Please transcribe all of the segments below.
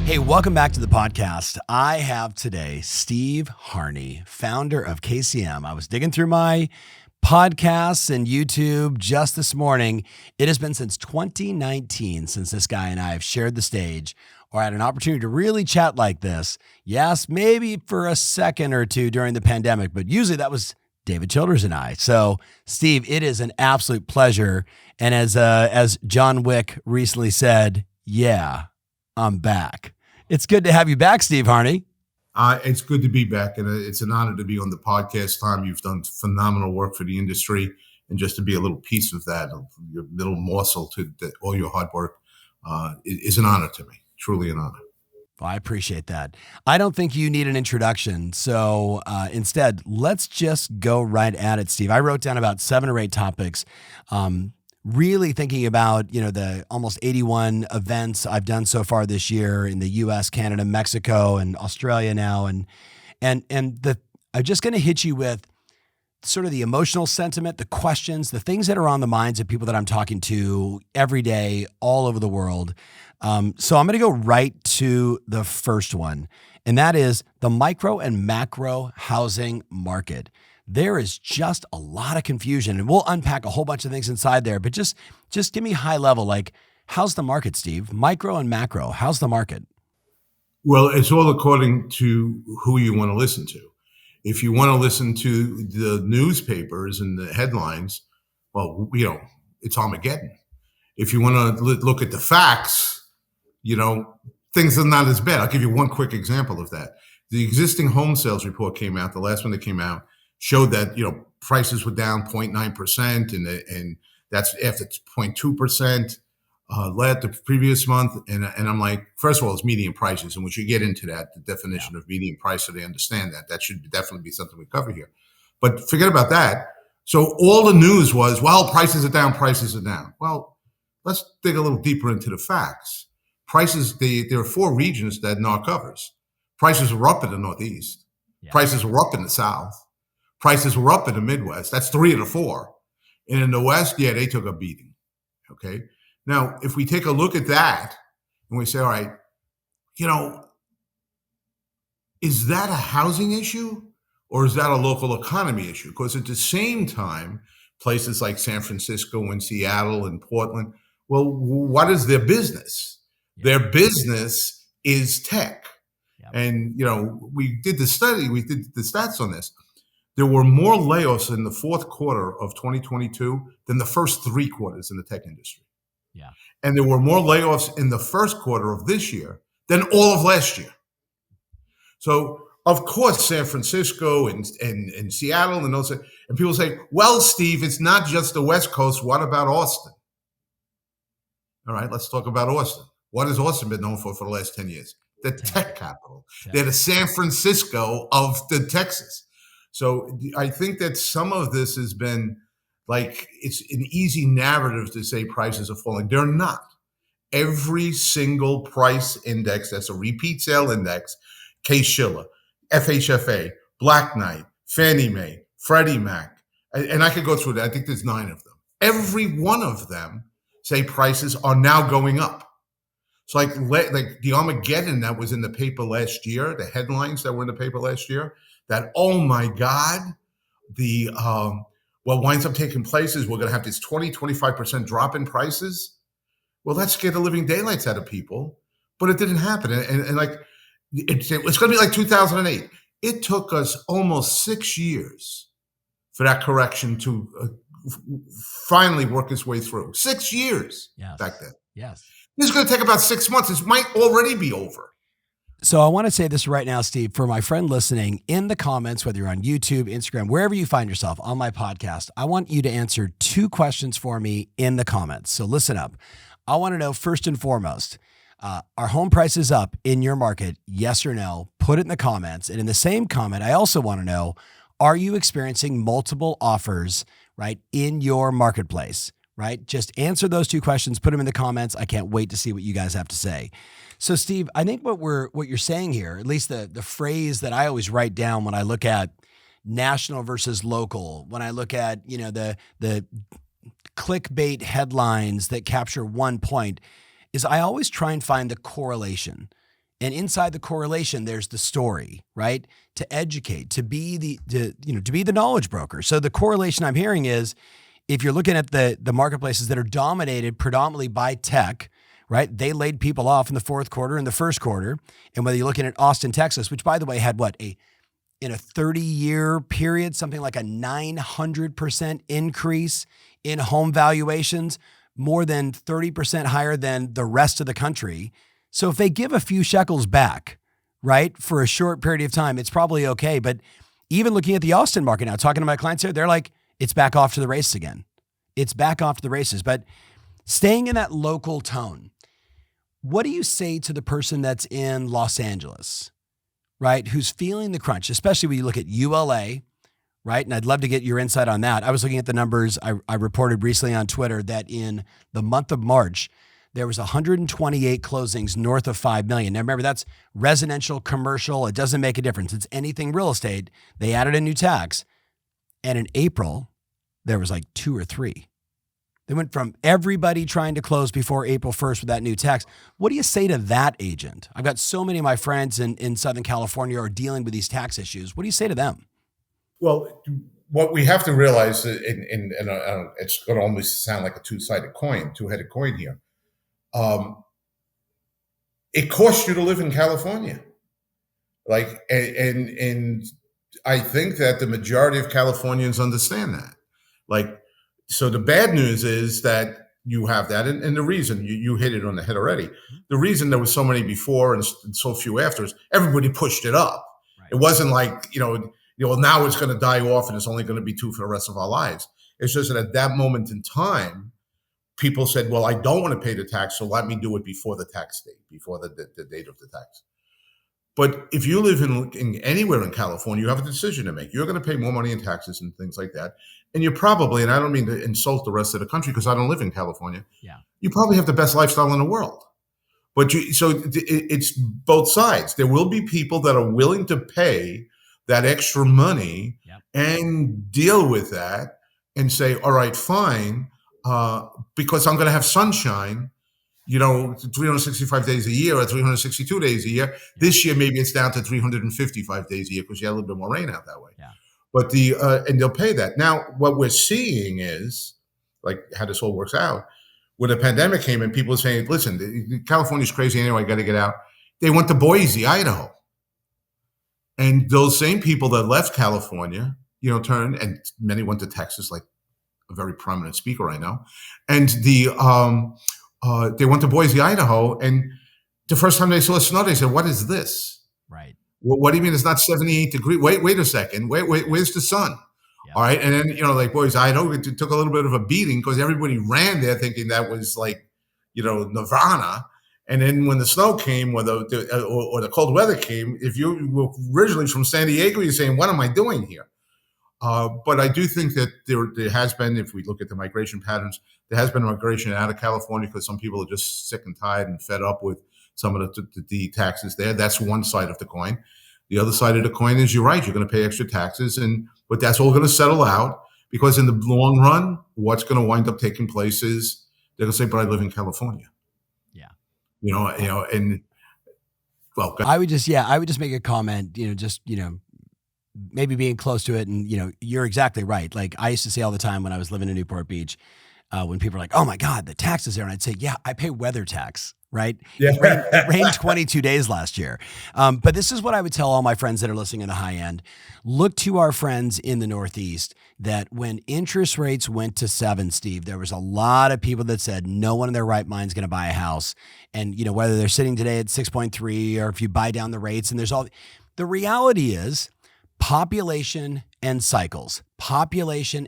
Hey, welcome back to the podcast. I have today Steve Harney, founder of KCM. I was digging through my podcasts and YouTube just this morning. It has been since 2019 since this guy and I have shared the stage or had an opportunity to really chat like this. Yes, maybe for a second or two during the pandemic, but usually that was David Childers and I. So, Steve, it is an absolute pleasure. And as John Wick recently said, yeah, I'm back. It's good to have you back, Steve Harney. It's good to be back, and it's an honor to be on the podcast, Tom. You've done phenomenal work for the industry, and just to be a little piece of that, your little morsel to all your hard work, is an honor to me, truly an honor. Well, I appreciate that. I don't think you need an introduction, so instead, let's just go right at it, Steve. I wrote down about 7 or 8 topics. Really thinking about, the almost 81 events I've done so far this year in the US, Canada, Mexico, and Australia now. And I'm just going to hit you with sort of the emotional sentiment, the questions, the things that are on the minds of people that I'm talking to every day all over the world. So I'm going to go right to the first one, and that is the micro and macro housing market. There is just a lot of confusion, and we'll unpack a whole bunch of things inside there, but just give me high level, like, how's the market, Steve? Micro and macro, how's the market? Well, it's all according to who you want to listen to. If you want to listen to the newspapers and the headlines, well, it's Armageddon. If you want to look at the facts, things are not as bad. I'll give you one quick example of that. The existing home sales report came out, the last one that came out, showed that, prices were down 0.9%, and that's after 0.2% the previous month. And I'm like, first of all, it's median prices, and we should get into that, the definition of median price, so they understand that. That should definitely be something we cover here. But forget about that. So all the news was, well, prices are down, prices are down. Well, let's dig a little deeper into the facts. Prices, there are 4 regions that NAR covers. Prices were up in the Northeast. Yeah. Prices were up in the South. Prices were up in the Midwest. That's 3 of the 4. And in the West, yeah, they took a beating. Okay. Now, if we take a look at that and we say, all right, is that a housing issue or is that a local economy issue? Because at the same time, places like San Francisco and Seattle and Portland, well, what is their business? Yeah. Their business is tech. Yeah. And, we did the study, we did the stats on this. There were more layoffs in the fourth quarter of 2022 than the first 3 quarters in the tech industry. Yeah. And there were more layoffs in the first quarter of this year than all of last year. So, of course, San Francisco and Seattle and those, and people say, well, Steve, it's not just the West Coast. What about Austin? All right, let's talk about Austin. What has Austin been known for the last 10 years? The tech capital. Yeah. They're the San Francisco of the Texas. So I think that some of this has been like, it's an easy narrative to say prices are falling. They're not. Every single price index, that's a repeat sale index, Case-Shiller, FHFA, Black Knight, Fannie Mae, Freddie Mac, and I could go through that. I think there's 9 of them. Every one of them say prices are now going up. So like the Armageddon that was in the paper last year, the headlines that were in the paper last year, that, oh my God, what winds up taking place is we're going to have this 25% drop in prices. Well, that scared the living daylights out of people, but it didn't happen. And like, it's going to be like 2008. It took us almost 6 years for that correction to finally work its way through. 6 years back then. Yes. This is going to take about 6 months. This might already be over. So I want to say this right now, Steve, for my friend listening, in the comments, whether you're on YouTube, Instagram, wherever you find yourself on my podcast, I want you to answer 2 questions for me in the comments. So listen up. I want to know, first and foremost, are home prices up in your market? Yes or no? Put it in the comments. And in the same comment, I also want to know, are you experiencing multiple offers, right, in your marketplace? Right? Just answer those 2 questions, put them in the comments. I can't wait to see what you guys have to say. So Steve, I think what you're saying here, at least the phrase that I always write down when I look at national versus local, when I look at, the clickbait headlines that capture one point, is I always try and find the correlation. And inside the correlation, there's the story, right? To educate, to be the knowledge broker. So the correlation I'm hearing is, if you're looking at the marketplaces that are dominated predominantly by tech, right? They laid people off in the fourth quarter and the first quarter. And whether you're looking at Austin, Texas, which by the way had in a 30-year period, something like a 900% increase in home valuations, more than 30% higher than the rest of the country. So if they give a few shekels back, right, for a short period of time, it's probably okay. But even looking at the Austin market now, talking to my clients here, they're like, it's back off to the races again. It's back off to the races. But staying in that local tone, what do you say to the person that's in Los Angeles, right, who's feeling the crunch, especially when you look at ULA, right? And I'd love to get your insight on that. I was looking at the numbers. I reported recently on Twitter that in the month of March, there was 128 closings north of 5 million. Now remember, that's residential, commercial. It doesn't make a difference. It's anything real estate. They added a new tax. And in April, there was like 2 or 3. They went from everybody trying to close before April 1st with that new tax. What do you say to that agent? I've got so many of my friends in Southern California are dealing with these tax issues. What do you say to them? Well, what we have to realize, it's going to almost sound like a two-headed coin here. It costs you to live in California. And I think that the majority of Californians understand that. So the bad news is that you have that. And the reason, you hit it on the head already. The reason there was so many before and so few after is everybody pushed it up. Right. It wasn't like, now it's going to die off and it's only going to be 2 for the rest of our lives. It's just that at that moment in time, people said, well, I don't want to pay the tax, so let me do it before the tax date, before the date of the tax. But if you live in anywhere in California, you have a decision to make. You're going to pay more money in taxes and things like that. And you probably, and I don't mean to insult the rest of the country because I don't live in California. Yeah. You probably have the best lifestyle in the world. But it's both sides. There will be people that are willing to pay that extra money and deal with that and say, all right, fine, because I'm going to have sunshine, 365 days a year or 362 days a year. Yeah. This year, maybe it's down to 355 days a year because you had a little bit more rain out that way. Yeah. But and they'll pay that. Now, what we're seeing is how this all works out. When the pandemic came and people were saying, listen, California's crazy anyway, I got to get out. They went to Boise, Idaho. And those same people that left California, turned, and many went to Texas, like a very prominent speaker I know. And they went to Boise, Idaho, and the first time they saw snow, they said, what is this? Right. Well, what do you mean it's not 78 degrees? Wait a second. Wait, where's the sun? Yeah. All right. And then, Boise, Idaho, it took a little bit of a beating because everybody ran there thinking that was nirvana. And then when the snow came or the cold weather came, if you were originally from San Diego, you're saying, what am I doing here? But I do think that there has been, if we look at the migration patterns, there has been a migration out of California because some people are just sick and tired and fed up with some of the taxes there. That's one side of the coin. The other side of the coin is you're right, you're going to pay extra taxes, but that's all going to settle out because in the long run, what's going to wind up taking place is they're going to say, but I live in California. Yeah. I would just make a comment, maybe being close to it. And, you're exactly right. Like I used to say all the time when I was living in Newport Beach, when people are like, oh my God, the tax is there. And I'd say, yeah, I pay weather tax, right? Yeah. It rained 22 days last year. But this is what I would tell all my friends that are listening in the high end. Look to our friends in the Northeast that when interest rates went to 7, Steve, there was a lot of people that said no one in their right mind is going to buy a house. And, whether they're sitting today at 6.3 or if you buy down the rates and the reality is population and cycles. Population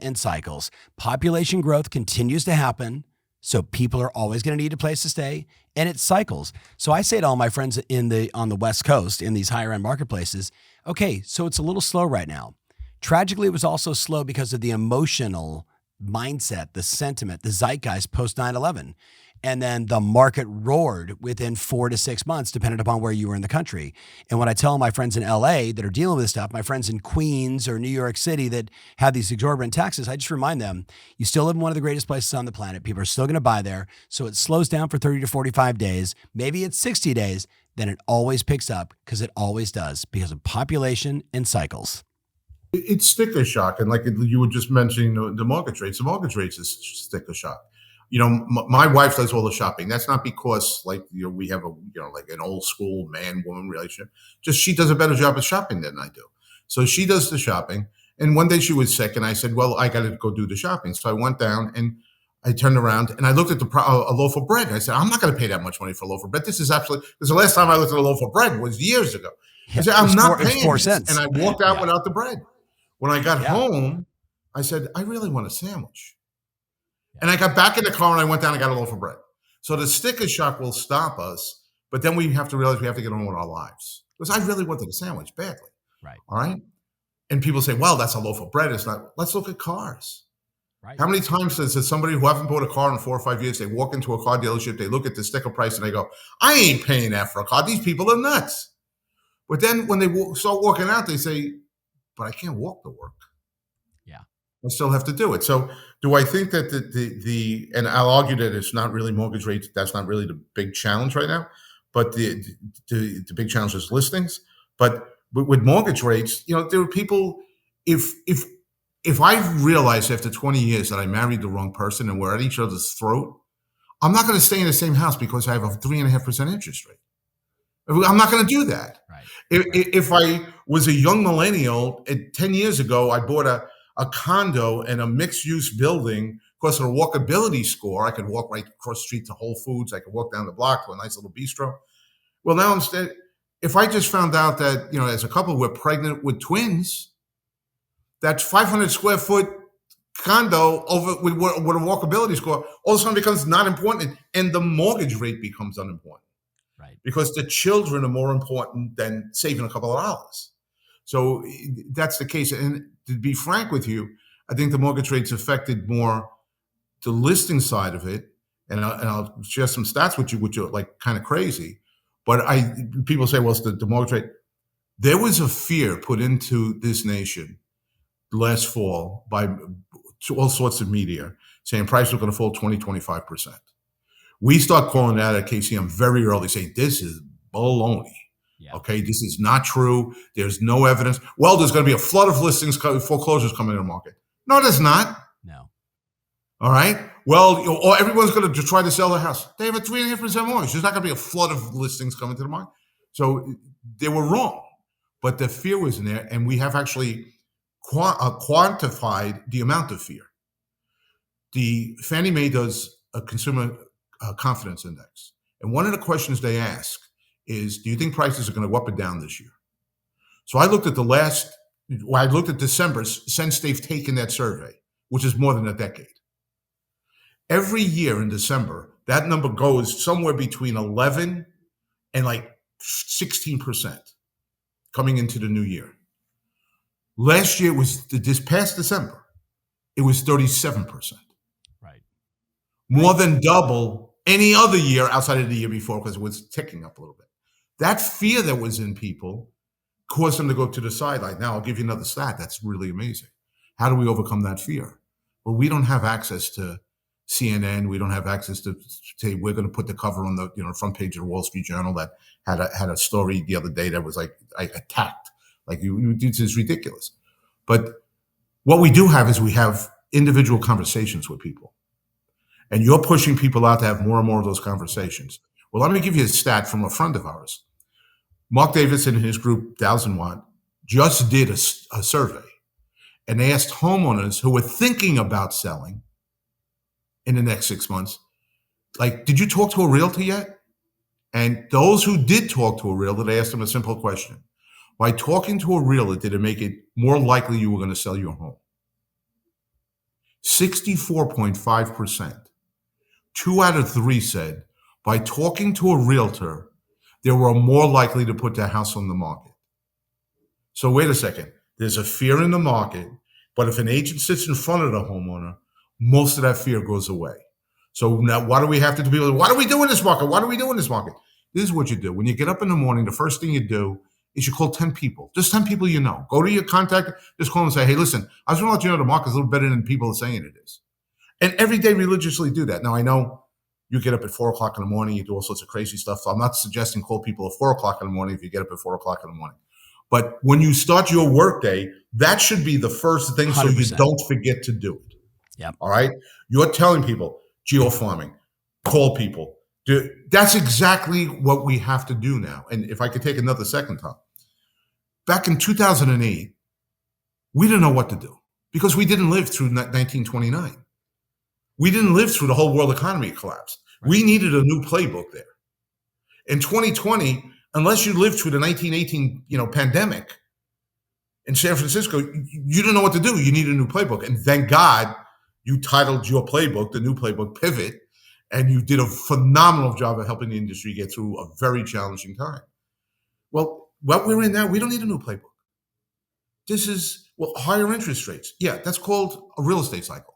growth continues to happen. So people are always going to need a place to stay, and it cycles. So I say to all my friends on the West Coast in these higher end marketplaces, okay, so it's a little slow right now. Tragically, it was also slow because of the emotional mindset, the sentiment, the zeitgeist post 9/11. And then the market roared within 4 to 6 months, depending upon where you were in the country. And when I tell my friends in LA that are dealing with this stuff, my friends in Queens or New York City that have these exorbitant taxes, I just remind them, you still live in one of the greatest places on the planet. People are still going to buy there. So it slows down for 30 to 45 days. Maybe it's 60 days. then it always picks up, because it always does, because of population and cycles. It's sticker shock. And like you were just mentioning the mortgage rates, is sticker shock. My wife does all the shopping. That's not because we have like an old school man-woman relationship. Just she does a better job of shopping than I do. So she does the shopping. And one day she was sick and I said, well, I got to go do the shopping. So I went down and I turned around and I looked at a loaf of bread. I said, I'm not going to pay that much money for a loaf of bread. This is absolutely, because the last time I looked at a loaf of bread was years ago. I said, I'm not paying 4 cents. And I walked out without the bread. When I got home, I said, I really want a sandwich. And I got back in the car and I went down and got a loaf of bread. So the sticker shock will stop us, but then we have to realize we have to get on with our lives. Because I really wanted a sandwich badly. Right. All right. And people say, well, that's a loaf of bread. It's not. Let's look at cars. Right. How many times does somebody who haven't bought a car in 4 or 5 years, they walk into a car dealership, they look at the sticker price and they go, I ain't paying that for a car. These people are nuts. But then when they start walking out, they say, but I can't walk to work. Yeah. I still have to do it. So do I think that and I'll argue that it's not really mortgage rates. That's not really the big challenge right now, but the big challenge is listings. But with mortgage rates, there are people, if I realize after 20 years that I married the wrong person and we're at each other's throat, I'm not going to stay in the same house because I have a 3.5% interest rate. I'm not going to do that. Right. If I was a young millennial, 10 years ago, I bought a condo in a mixed-use building because of a walkability score. I could walk right across the street to Whole Foods. I could walk down the block to a nice little bistro. Well, now instead, if I just found out that, as a couple, we're pregnant with twins, that 500 square foot condo over with a walkability score all of a sudden becomes not important, and the mortgage rate becomes unimportant. Right. Because the children are more important than saving a couple of dollars. So that's the case. And to be frank with you, I think the mortgage rates affected more the listing side of it. And I'll share some stats with you, which are like kind of crazy. But people say, well, it's the mortgage rate. There was a fear put into this nation last fall by all sorts of media saying prices are going to fall 20-25%. We start calling that at KCM very early, saying this is baloney. Yeah. Okay, this is not true. There's no evidence. Well, there's going to be a flood of listings, foreclosures coming in the market. No, there's not. No. All right. Well, everyone's going to try to sell their house. They have a 3.5% mortgage. There's not going to be a flood of listings coming to the market. So they were wrong, but the fear was in there, and we have actually quantified the amount of fear. The Fannie Mae does a consumer confidence index. And one of the questions they ask is, do you think prices are going to go up or down this year? So I looked at December since they've taken that survey, which is more than a decade. Every year in December, that number goes somewhere between 11 and like 16% coming into the new year. Last year this past December, it was 37%. Right. More than double any other year outside of the year before, because it was ticking up a little bit. That fear that was in people caused them to go to the sideline. Now, I'll give you another stat that's really amazing. How do we overcome that fear? Well, we don't have access to CNN. We don't have access to say we're going to put the cover on the front page of the Wall Street Journal that had a story the other day that was like attacked. Like this is ridiculous. But what we do have is we have individual conversations with people. And you're pushing people out to have more and more of those conversations. Well, let me give you a stat from a friend of ours. Mark Davidson and his group, 1000 Watt, just did a survey. And they asked homeowners who were thinking about selling in the next 6 months, like, did you talk to a realtor yet? And those who did talk to a realtor, they asked them a simple question. By talking to a realtor, did it make it more likely you were going to sell your home? 64.5%. 2 out of 3 said, by talking to a realtor, they were more likely to put their house on the market. So wait a second. There's a fear in the market, but if an agent sits in front of the homeowner, most of that fear goes away. So now what do we have to do? What do we do in this market? What do we do in this market? This is what you do. When you get up in the morning, the first thing you do is you call 10 people. Just 10 people you know. Go to your contact, just call them and say, hey, listen, I just want to let you know the market's a little better than people are saying it is. And every day religiously do that. Now, I know You get up at 4:00 in the morning, you do all sorts of crazy stuff. So I'm not suggesting call people at 4:00 in the morning if you get up at 4:00 in the morning. But when you start your workday, that should be the first thing, so you 100%. don't forget to do it. Yep. All right. You're telling people geofarming, call people. That's exactly what we have to do now. And if I could take another second, Tom, back in 2008, we didn't know what to do because we didn't live through 1929. We didn't live through the whole world economy collapse. Right. We needed a new playbook there. In 2020, unless you lived through the 1918, pandemic in San Francisco, you didn't know what to do. You needed a new playbook. And thank God you titled your playbook, the new playbook, Pivot, and you did a phenomenal job of helping the industry get through a very challenging time. Well, what we're in now, we don't need a new playbook. This is, higher interest rates. Yeah, that's called a real estate cycle.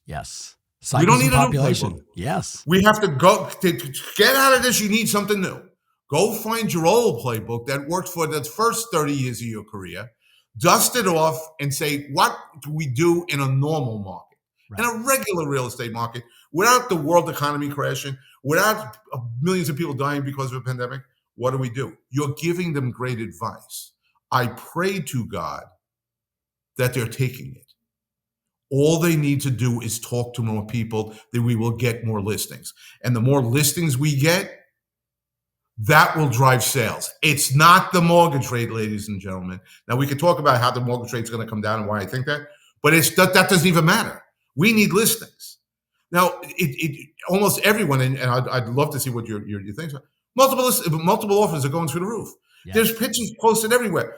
Yes. We don't need a new population. playbook. Yes. We have to go to get out of this. You need something new. Go find your old playbook that worked for the first 30 years of your career, dust it off, and say, what do we do in a normal market, in a regular real estate market, without the world economy crashing, without millions of people dying because of a pandemic? What do we do? You're giving them great advice. I pray to God that they're taking it. All they need to do is talk to more people, then we will get more listings. And the more listings we get, that will drive sales. It's not the mortgage rate, ladies and gentlemen. Now, we can talk about how the mortgage rate is going to come down and why I think that, but that doesn't even matter. We need listings. Now, almost everyone, and I'd love to see what your things are. Multiple offers are going through the roof. Yes. There's pictures posted everywhere.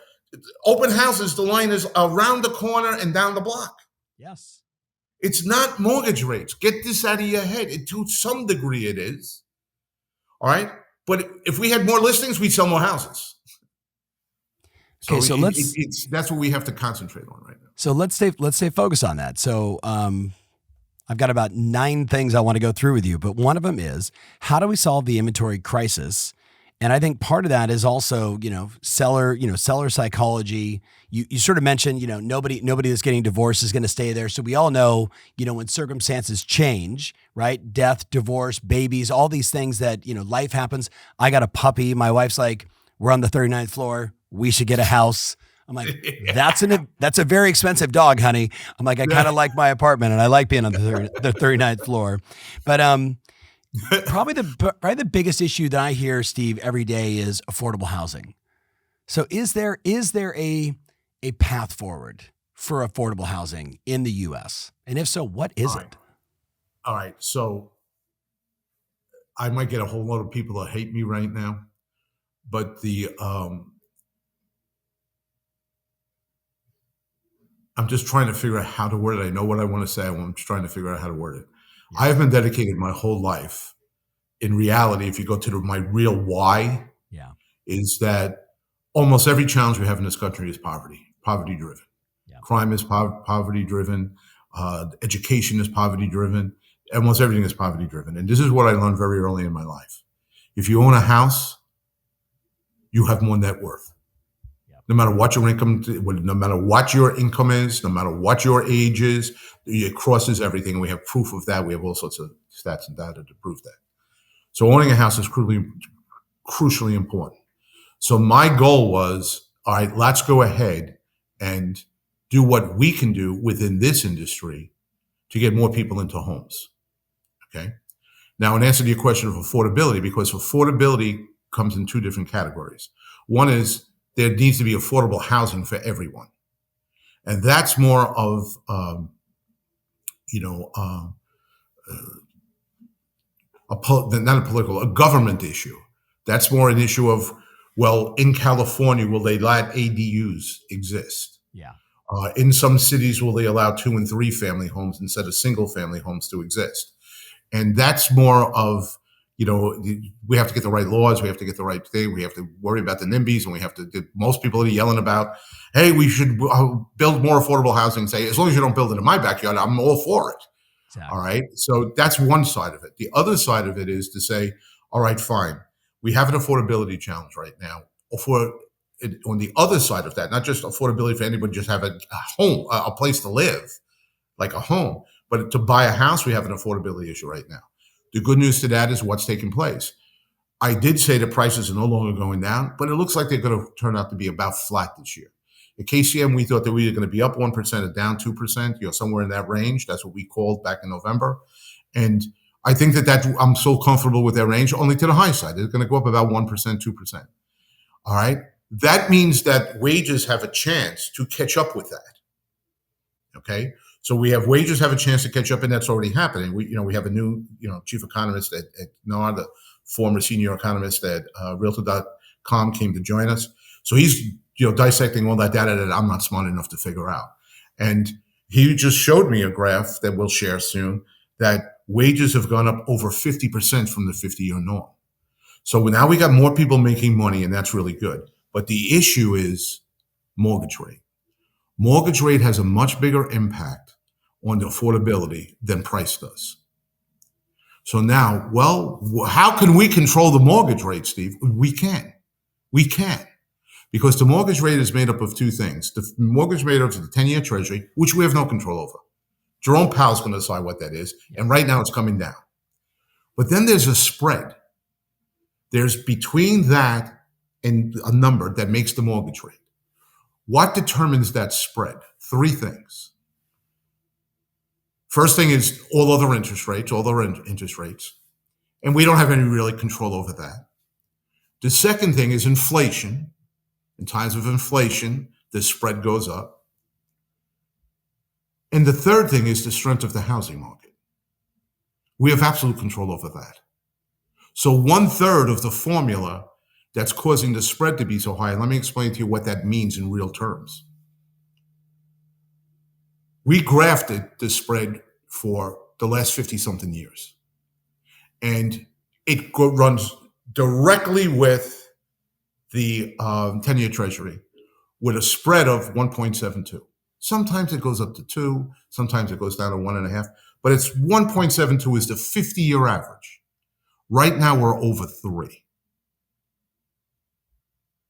Open houses, the line is around the corner and down the block. Yes. It's not mortgage rates. Get this out of your head. To some degree it is. All right? But if we had more listings, we'd sell more houses. Okay, so that's what we have to concentrate on right now. So let's stay focused on that. So I've got about 9 things I want to go through with you, but one of them is, how do we solve the inventory crisis? And I think part of that is also, seller psychology. You sort of mentioned, nobody that's getting divorced is going to stay there. So we all know, when circumstances change, right? Death, divorce, babies, all these things that, life happens. I got a puppy. My wife's like, we're on the 39th floor. We should get a house. I'm like, that's a very expensive dog, honey. I'm like, I kind of like my apartment and I like being on the 39th floor. But probably the biggest issue that I hear, Steve, every day is affordable housing. So is there a path forward for affordable housing in the U.S.? And if so, what is it? All right. So I might get a whole lot of people that hate me right now, but I'm just trying to figure out how to word it. I know what I want to say. I'm just trying to figure out how to word it. Yeah. I've been dedicated my whole life. In reality, if you go to my real why, is that almost every challenge we have in this country is poverty-driven. Yeah. Crime is poverty-driven. Education is poverty-driven. Almost everything is poverty-driven. And this is what I learned very early in my life. If you own a house, you have more net worth. No matter what your income, no matter what your income is, no matter what your age is, it crosses everything. We have proof of that. We have all sorts of stats and data to prove that. So owning a house is crucially important. So my goal was, all right, let's go ahead and do what we can do within this industry to get more people into homes. Okay. Now, in answer to your question of affordability, because affordability comes in 2 different categories. One is, there needs to be affordable housing for everyone. And that's more of, not a government issue. That's more an issue of, in California, will they let ADUs exist? Yeah. In some cities, will they allow 2 and 3 family homes instead of single family homes to exist? And that's more of, we have to get the right laws. We have to get the right thing. We have to worry about the NIMBYs, and we have to. Most people are yelling about, "Hey, we should build more affordable housing." Say, as long as you don't build it in my backyard, I'm all for it. Exactly. All right. So that's one side of it. The other side of it is to say, all right, fine. We have an affordability challenge right now. On the other side of that, not just affordability for anybody, just have a home, a place to live, like a home, but to buy a house, we have an affordability issue right now. The good news to that is what's taking place. I did say the prices are no longer going down, but it looks like they're going to turn out to be about flat this year. At KCM, we thought they were either going to be up 1% or down 2%, somewhere in that range. That's what we called back in November. And I think that I'm so comfortable with that range, only to the high side. They're going to go up about 1%, 2%. All right. That means that wages have a chance to catch up with that. Okay. So we have wages have a chance to catch up, and that's already happening. We have a new, chief economist at NAR, the former senior economist at Realtor.com came to join us. So he's, dissecting all that data that I'm not smart enough to figure out. And he just showed me a graph that we'll share soon that wages have gone up over 50% from the 50-year norm. So now we got more people making money, and that's really good. But the issue is mortgage rate. Mortgage rate has a much bigger impact on the affordability than price does. So now, how can we control the mortgage rate, Steve? We can. Because the mortgage rate is made up of two things. The mortgage made up of the 10-year treasury, which we have no control over. Jerome Powell's going to decide what that is. And right now it's coming down. But then there's a spread. There's between that and a number that makes the mortgage rate. What determines that spread? Three things. First thing is all other interest rates. And we don't have any really control over that. The second thing is inflation. In times of inflation, the spread goes up. And the third thing is the strength of the housing market. We have absolute control over that. So 1/3 of the formula that's causing the spread to be so high, and let me explain to you what that means in real terms. We grafted the spread for the last 50-something years. And it runs directly with the 10-year treasury with a spread of 1.72. Sometimes it goes up to 2, sometimes it goes down to 1.5, but it's 1.72 is the 50-year average. Right now we're over 3.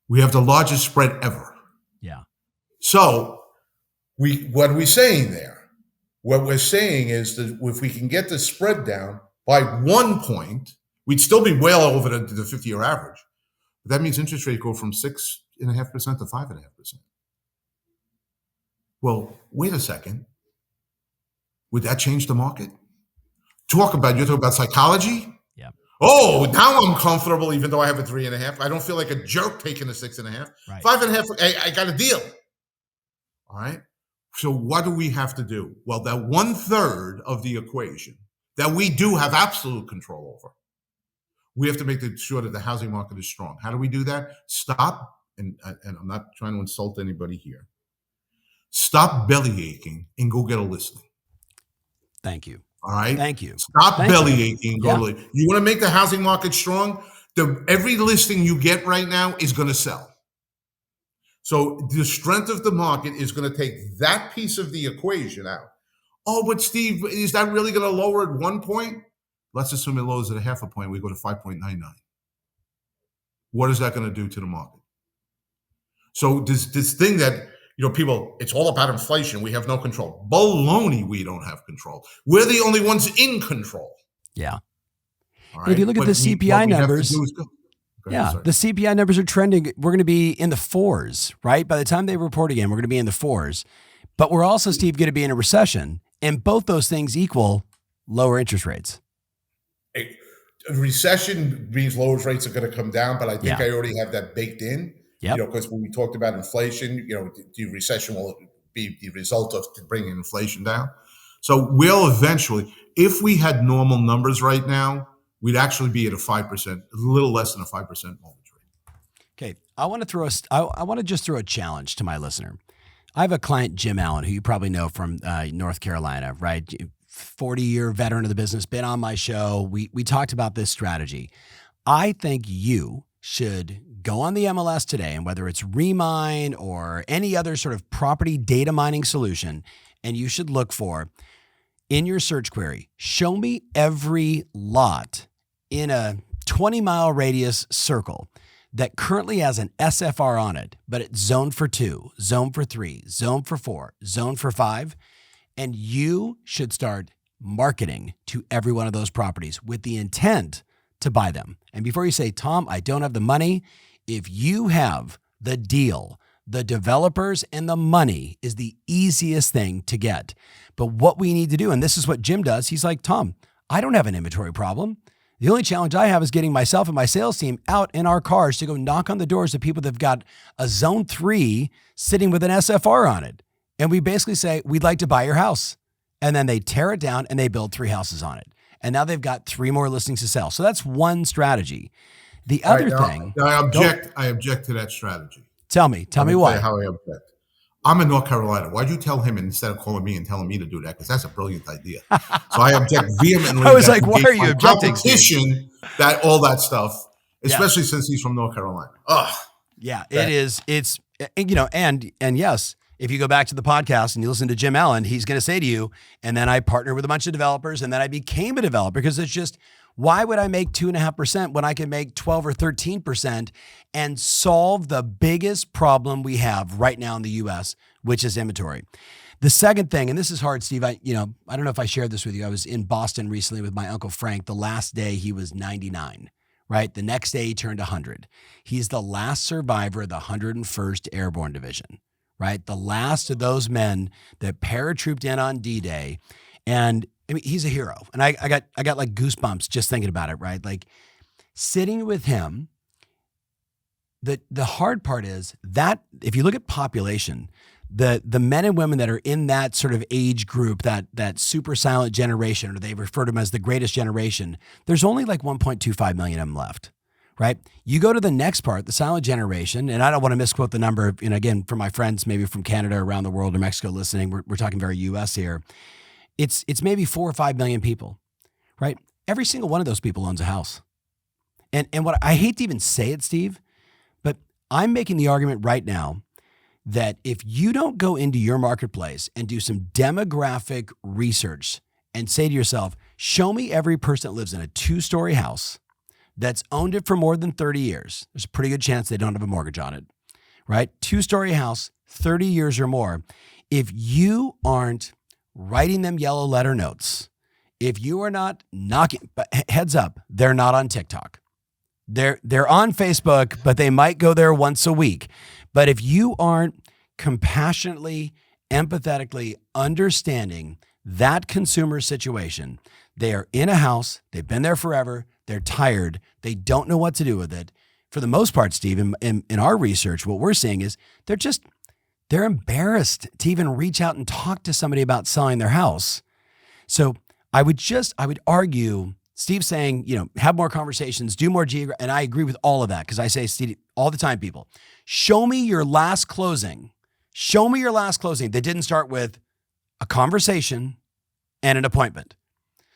We have the largest spread ever. Yeah. So what are we saying there? What we're saying is that if we can get the spread down by 1 point, we'd still be well over the 50-year average. But that means interest rates go from 6.5% to 5.5%. Well, wait a second. Would that change the market? You're talking about psychology? Yeah. Oh, now I'm comfortable, even though I have a 3.5. I don't feel like a jerk taking a 6.5. Right. 5.5, I got a deal. All right. So what do we have to do? Well, that 1/3 of the equation that we do have absolute control over, we have to make sure that the housing market is strong. How do we do that? Stop, and I'm not trying to insult anybody here. Stop belly aching and go get a listing. Thank you. All right? Thank you. Stop belly aching. You want to make the housing market strong? Every listing you get right now is going to sell. So the strength of the market is going to take that piece of the equation out. Oh, but Steve, is that really going to lower at 1 point? Let's assume it lowers at 0.5 point. We go to 5.99. What is that going to do to the market? So this thing that, people, it's all about inflation. We have no control. Baloney, we don't have control. We're the only ones in control. Yeah. All right? If you look at the CPI numbers, the CPI numbers are trending. We're going to be in the 4s, right? By the time they report again, we're going to be in the 4s. But we're also, Steve, going to be in a recession. And both those things equal lower interest rates. A recession means lower rates are going to come down, but I think I already have that baked in. Because when we talked about inflation, the recession will be the result of bringing inflation down. So we'll eventually, if we had normal numbers right now, we'd actually be at a 5%, a little less than a 5% mortgage rate. Okay, I want to just throw a challenge to my listener. I have a client, Jim Allen, who you probably know from North Carolina, right? 40-year veteran of the business, been on my show. We talked about this strategy. I think you should go on the MLS today, and whether it's Remine or any other sort of property data mining solution, and you should look for, in your search query, show me every lot in a 20-mile radius circle that currently has an SFR on it, but it's zoned for 2, zoned for 3, zoned for 4, zoned for 5, and you should start marketing to every one of those properties with the intent to buy them. And before you say, Tom, I don't have the money, if you have the deal, the developers and the money is the easiest thing to get. But what we need to do, and this is what Jim does, he's like, Tom, I don't have an inventory problem. The only challenge I have is getting myself and my sales team out in our cars to go knock on the doors of people that have got a zone 3 sitting with an SFR on it. And we basically say, we'd like to buy your house. And then they tear it down and they build 3 houses on it. And now they've got 3 more listings to sell. So that's one strategy. The other thing. I object to that strategy. Tell me why. How I object. I'm in North Carolina. Why'd you tell him instead of calling me and telling me to do that? Because that's a brilliant idea. So I object vehemently. I was like, why are you objecting? Competition, that all that stuff, especially since he's from North Carolina. Ugh. Yeah, it is. It's, and yes, if you go back to the podcast and you listen to Jim Allen, he's going to say to you, and then I partnered with a bunch of developers and then I became a developer because it's just, why would I make 2.5% when I can make 12 or 13% and solve the biggest problem we have right now in the US, which is inventory? The second thing, and this is hard, Steve, I don't know if I shared this with you. I was in Boston recently with my Uncle Frank. The last day he was 99, right? The next day he turned 100. He's the last survivor of the 101st Airborne Division, right? The last of those men that paratrooped in on D-Day. And I mean, he's a hero. And I got like goosebumps just thinking about it, right? Like sitting with him, the hard part is that if you look at population, the men and women that are in that sort of age group, that super silent generation, or they refer to them as the greatest generation, there's only like 1.25 million of them left, right? You go to the next part, the silent generation, and I don't want to misquote the number, again, for my friends, maybe from Canada, around the world, or Mexico listening, we're talking very US here. It's maybe 4 or 5 million people, right? Every single one of those people owns a house. And what I hate to even say it, Steve, but I'm making the argument right now that if you don't go into your marketplace and do some demographic research and say to yourself, show me every person that lives in a 2-story house that's owned it for more than 30 years. There's a pretty good chance they don't have a mortgage on it, right? 2-story house, 30 years or more. If you aren't writing them yellow letter notes, if you are not knocking, but heads up, they're not on TikTok. They're on Facebook, but they might go there once a week. But if you aren't compassionately, empathetically understanding that consumer situation, they are in a house, they've been there forever, they're tired, they don't know what to do with it. For the most part, Steve, in our research, what we're seeing is they're embarrassed to even reach out and talk to somebody about selling their house. So I would argue, Steve's saying, have more conversations, do more and I agree with all of that because I say, Steve, all the time, people, show me your last closing. Show me your last closing that didn't start with a conversation and an appointment.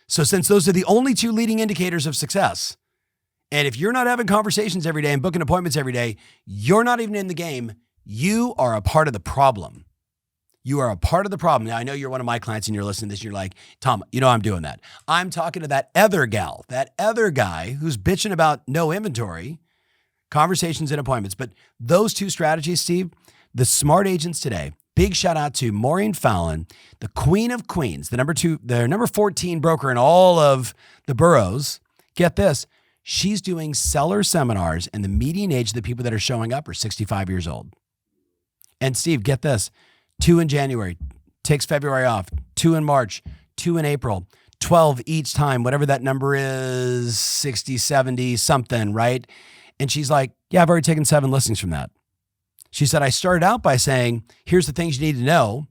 So since those are the only 2 leading indicators of success, and if you're not having conversations every day and booking appointments every day, you're not even in the game. You are a part of the problem. You are a part of the problem. Now, I know you're one of my clients and you're listening to this and you're like, Tom, I'm doing that. I'm talking to that other gal, that other guy who's bitching about no inventory, conversations and appointments. But those 2 strategies, Steve, the smart agents today, big shout out to Maureen Fallon, the queen of queens, the number 14 broker in all of the boroughs. Get this. She's doing seller seminars and the median age of the people that are showing up are 65 years old. And Steve, get this, 2 in January, takes February off, 2 in March, 2 in April, 12 each time, whatever that number is, 60, 70, something, right? And she's like, yeah, I've already taken 7 listings from that. She said, I started out by saying, here's the things you need to know.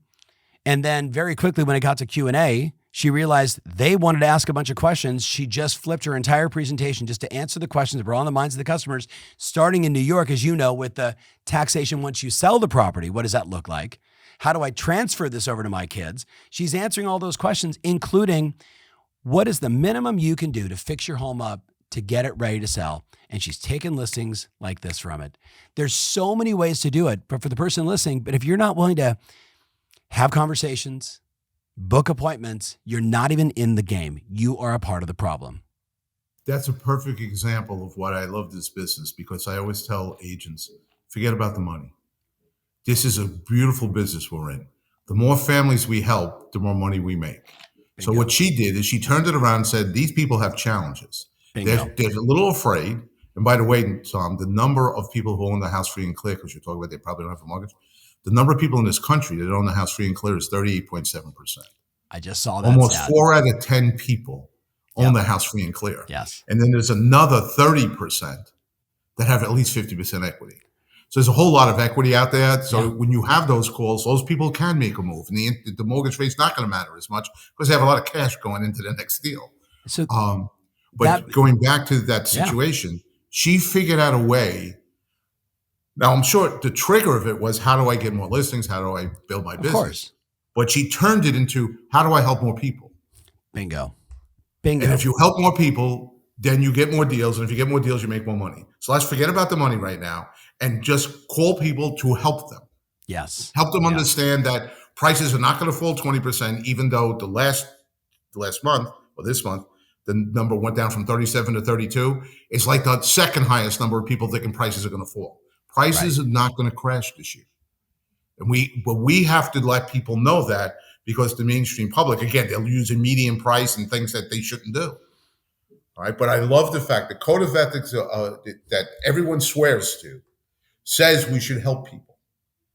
And then very quickly when it got to Q&A, she realized they wanted to ask a bunch of questions. She just flipped her entire presentation just to answer the questions that were on the minds of the customers, starting in New York, as you know, with the taxation once you sell the property. What does that look like? How do I transfer this over to my kids? She's answering all those questions, including what is the minimum you can do to fix your home up to get it ready to sell? And she's taken listings like this from it. There's so many ways to do it, but for the person listening, but if you're not willing to have conversations, book appointments, you're not even in the game. You are a part of the problem. That's a perfect example of what I love this business, because I always tell agents, forget about the money. This is a beautiful business we're in. The more families we help, the more money we make. So Bingo. what she did is she turned it around and said, these people have challenges. Bingo. They're a little afraid. And by the way, Tom, the number of people who own the house free and clear, because you're talking about they probably don't have a mortgage, the number of people in this country that own the house free and clear is 38.7%. I just saw that. Almost stat. 4 out of 10 people own the house free and clear. Yes. And then there's another 30% that have at least 50% equity. So there's a whole lot of equity out there. So when you have those calls, those people can make a move. And the mortgage rate's not going to matter as much because they have a lot of cash going into the next deal. So, going back to that situation, she figured out a way. Now, I'm sure the trigger of it was, how do I get more listings? How do I build my business? Course. But she turned it into, how do I help more people? Bingo. And if you help more people, then you get more deals. And if you get more deals, you make more money. So let's forget about the money right now and just call people to help them. Yes. Help them understand that prices are not going to fall 20%, even though the last month or this month, the number went down from 37 to 32. It's like the second highest number of people thinking prices are going to fall. Prices are not going to crash this year. But we have to let people know that, because the mainstream public, again, they'll use a median price and things that they shouldn't do. All right. But I love the fact the code of ethics that everyone swears to says we should help people.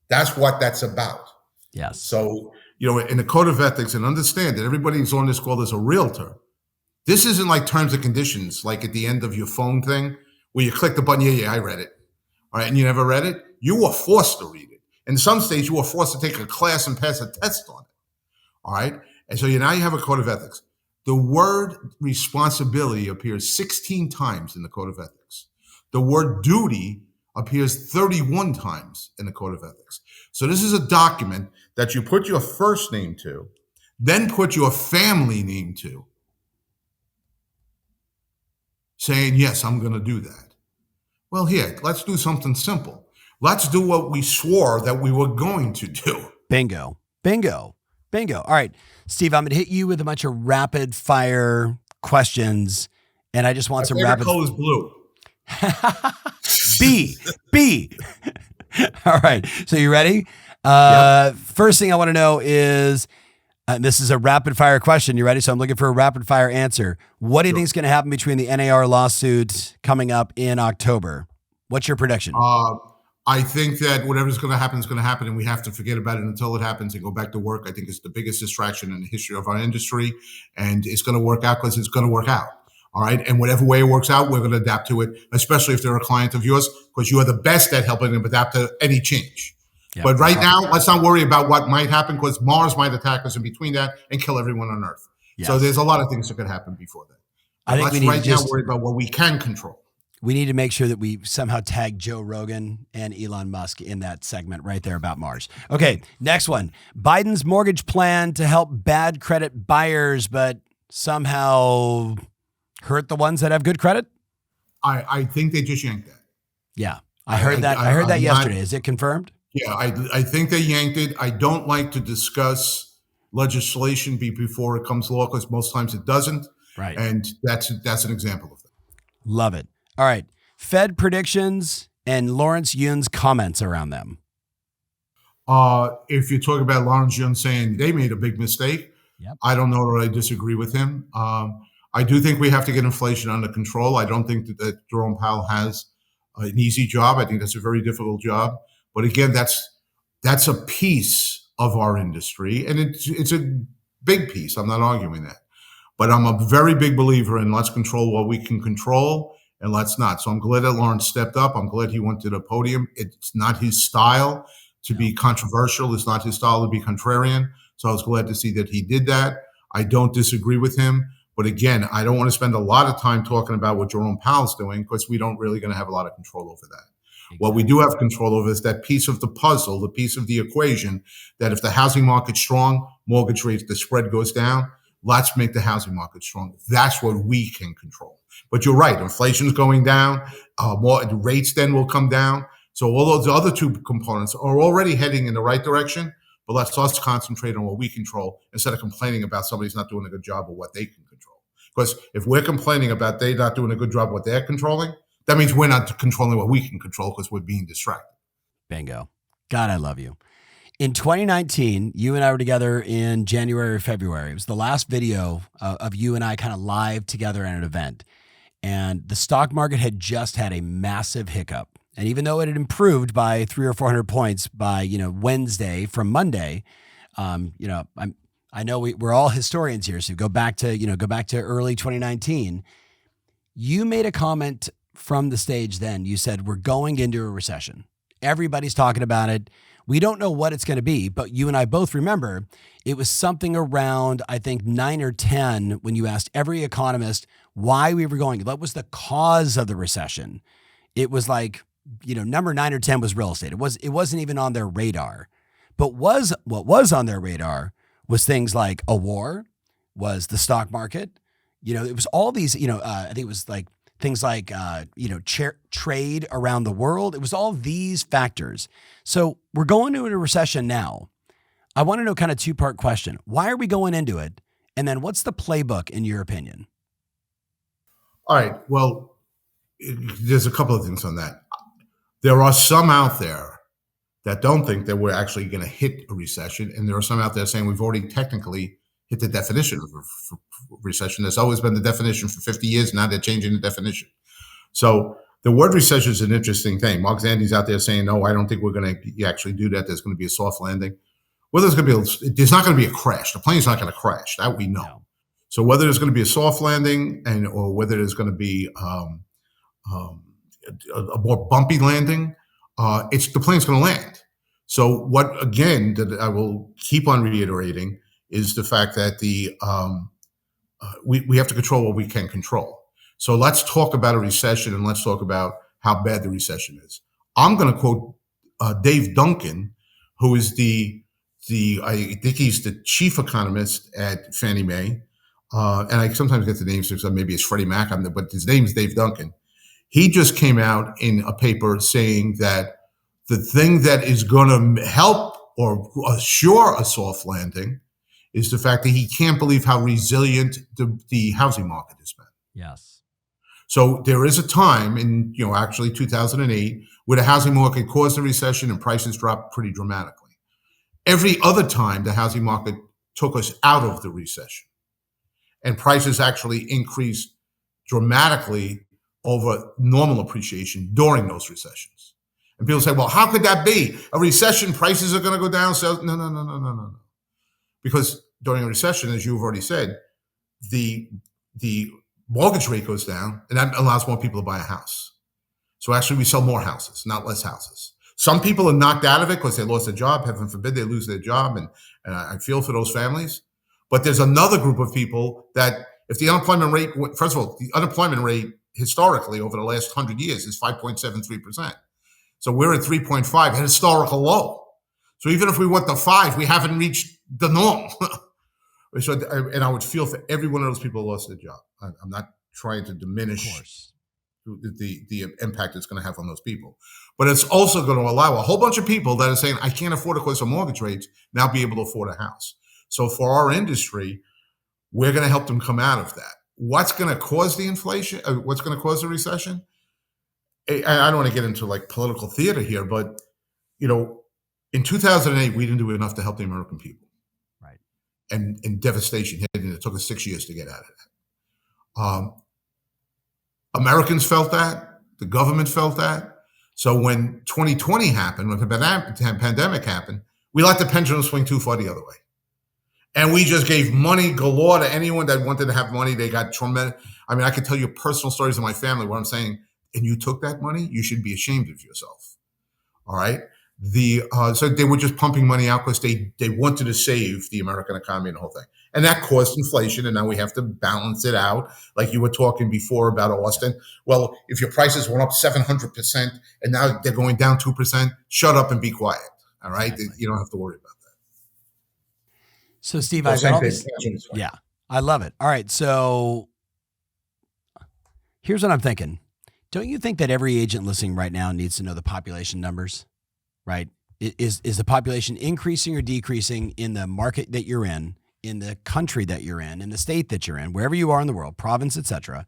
That's what that's about. Yes. So, in the code of ethics, and understand that everybody who's on this call is a realtor. This isn't like terms and conditions, like at the end of your phone thing where you click the button. Yeah, I read it. All right. And you never read it. You were forced to read it. In some states, you were forced to take a class and pass a test on it. All right. And so now you have a code of ethics. The word responsibility appears 16 times in the code of ethics. The word duty appears 31 times in the code of ethics. So this is a document that you put your first name to, then put your family name to, saying, yes, I'm going to do that. Well, here, let's do something simple. Let's do what we swore that we were going to do. Bingo. Bingo. Bingo. All right, Steve, I'm going to hit you with a bunch of rapid fire questions. And I just want some rapid. My favorite color is blue. B. All right. So you ready? First thing I want to know is, this is a rapid fire question. You ready? So I'm looking for a rapid fire answer. What do you think is going to happen between the NAR lawsuit coming up in October? What's your prediction? I think that whatever's going to happen is going to happen, and we have to forget about it until it happens and go back to work. I think it's the biggest distraction in the history of our industry, and it's going to work out because it's going to work out. All right. And whatever way it works out, we're going to adapt to it, especially if they're a client of yours, because you are the best at helping them adapt to any change. Yep. But right now, let's not worry about what might happen, because Mars might attack us in between that and kill everyone on Earth. Yes. So there's a lot of things that could happen before that. I think we need to now worry about what we can control. We need to make sure that we somehow tag Joe Rogan and Elon Musk in that segment right there about Mars. Okay, next one. Biden's mortgage plan to help bad credit buyers, but somehow hurt the ones that have good credit? I think they just yanked that. Yeah, I heard that. I heard that yesterday. Is it confirmed? Yeah, I think they yanked it. I don't like to discuss legislation before it comes to law, because most times it doesn't. Right. And that's an example of that. Love it. All right. Fed predictions and Lawrence Yun's comments around them. If you talk about Lawrence Yun saying they made a big mistake, I don't know that I disagree with him. I do think we have to get inflation under control. I don't think that Jerome Powell has an easy job. I think that's a very difficult job. But again, that's a piece of our industry, and it's a big piece. I'm not arguing that. But I'm a very big believer in let's control what we can control and let's not. So I'm glad that Lawrence stepped up. I'm glad he went to the podium. It's not his style to be controversial. It's not his style to be contrarian. So I was glad to see that he did that. I don't disagree with him. But again, I don't want to spend a lot of time talking about what Jerome Powell's doing, because we don't really going to have a lot of control over that. Exactly. What we do have control over is that piece of the puzzle, the piece of the equation, that if the housing market's strong, mortgage rates, the spread goes down. Let's make the housing market strong. That's what we can control. But you're right. Inflation's going down. More rates then will come down. So all those other two components are already heading in the right direction. But let's concentrate on what we control instead of complaining about somebody's not doing a good job of what they can control. Because if we're complaining about they not doing a good job of what they're controlling, that means we're not controlling what we can control, because we're being distracted. Bingo. God, I love you. In 2019, you and I were together in January or February. It was the last video of you and I kind of live together at an event. And the stock market had just had a massive hiccup. And even though it had improved by 300 or 400 points by, Wednesday from Monday, I know we're all historians here. So go back to early 2019. You made a comment from the stage then. You said, we're going into a recession. Everybody's talking about it. We don't know what it's going to be, but you and I both remember it was something around, I think, 9 or 10 when you asked every economist why we were going. What was the cause of the recession? It was like, number 9 or 10 was real estate. It wasn't even on their radar. But what was on their radar was things like a war, was the stock market. It was all these, I think it was like things like, trade around the world. It was all these factors. So we're going into a recession now. I want to know kind of two-part question. Why are we going into it? And then what's the playbook in your opinion? All right. Well, there's a couple of things on that. There are some out there that don't think that we're actually going to hit a recession. And there are some out there saying we've already technically hit the definition of a recession. There's always been the definition for 50 years. Now they're changing the definition. So the word recession is an interesting thing. Mark Zandi's out there saying, no, I don't think we're going to actually do that. There's going to be a soft landing. Whether there's not going to be a crash. The plane's not going to crash. That we know. No. So whether there's going to be a soft landing or whether there's going to be a more bumpy landing, the plane's going to land. So what, again, that I will keep on reiterating is the fact that we have to control what we can control. So let's talk about a recession and let's talk about how bad the recession is. I'm going to quote Dave Duncan, who is I think he's the chief economist at Fannie Mae. And I sometimes get the names mixed up. Maybe it's Freddie Mac, but his name is Dave Duncan. He just came out in a paper saying that the thing that is going to help or assure a soft landing is the fact that he can't believe how resilient the housing market has been. Yes. So there is a time in, actually 2008, where the housing market caused a recession and prices dropped pretty dramatically. Every other time, the housing market took us out of the recession, and prices actually increased dramatically over normal appreciation during those recessions. And people say, well, how could that be? A recession, prices are going to go down. So no. Because during a recession, as you've already said, the mortgage rate goes down, and that allows more people to buy a house. So actually, we sell more houses, not less houses. Some people are knocked out of it because they lost their job. Heaven forbid they lose their job, and I feel for those families. But there's another group of people that if the unemployment rate, first of all, the unemployment rate historically over the last 100 years is 5.73%. So we're at 3.5, a historical low. So even if we went to 5, we haven't reached the norm. So, and I would feel for every one of those people who lost their job. I'm not trying to diminish the impact it's going to have on those people. But it's also going to allow a whole bunch of people that are saying, I can't afford it because of mortgage rates, now be able to afford a house. So for our industry, we're going to help them come out of that. What's going to cause the inflation? What's going to cause the recession? I don't want to get into like political theater here, but, in 2008, we didn't do enough to help the American people. Right. And devastation hit, and it took us 6 years to get out of that. Americans felt that. The government felt that. So when 2020 happened, when the pandemic happened, we let the pendulum swing too far the other way. And we just gave money galore to anyone that wanted to have money. They got tremendous. I mean, I could tell you personal stories of my family where I'm saying, and you took that money, you should be ashamed of yourself. All right. So they were just pumping money out because they wanted to save the American economy and the whole thing. And that caused inflation. And now we have to balance it out. Like you were talking before about Austin. Well, if your prices went up 700% and now they're going down 2%, shut up and be quiet. All right. Exactly. You don't have to worry about that. So Steve, I got all this. Yeah, I love it. All right. So here's what I'm thinking. Don't you think that every agent listening right now needs to know the population numbers? Right? Is the population increasing or decreasing in the market that you're in the country that you're in the state that you're in, wherever you are in the world, province, etc.?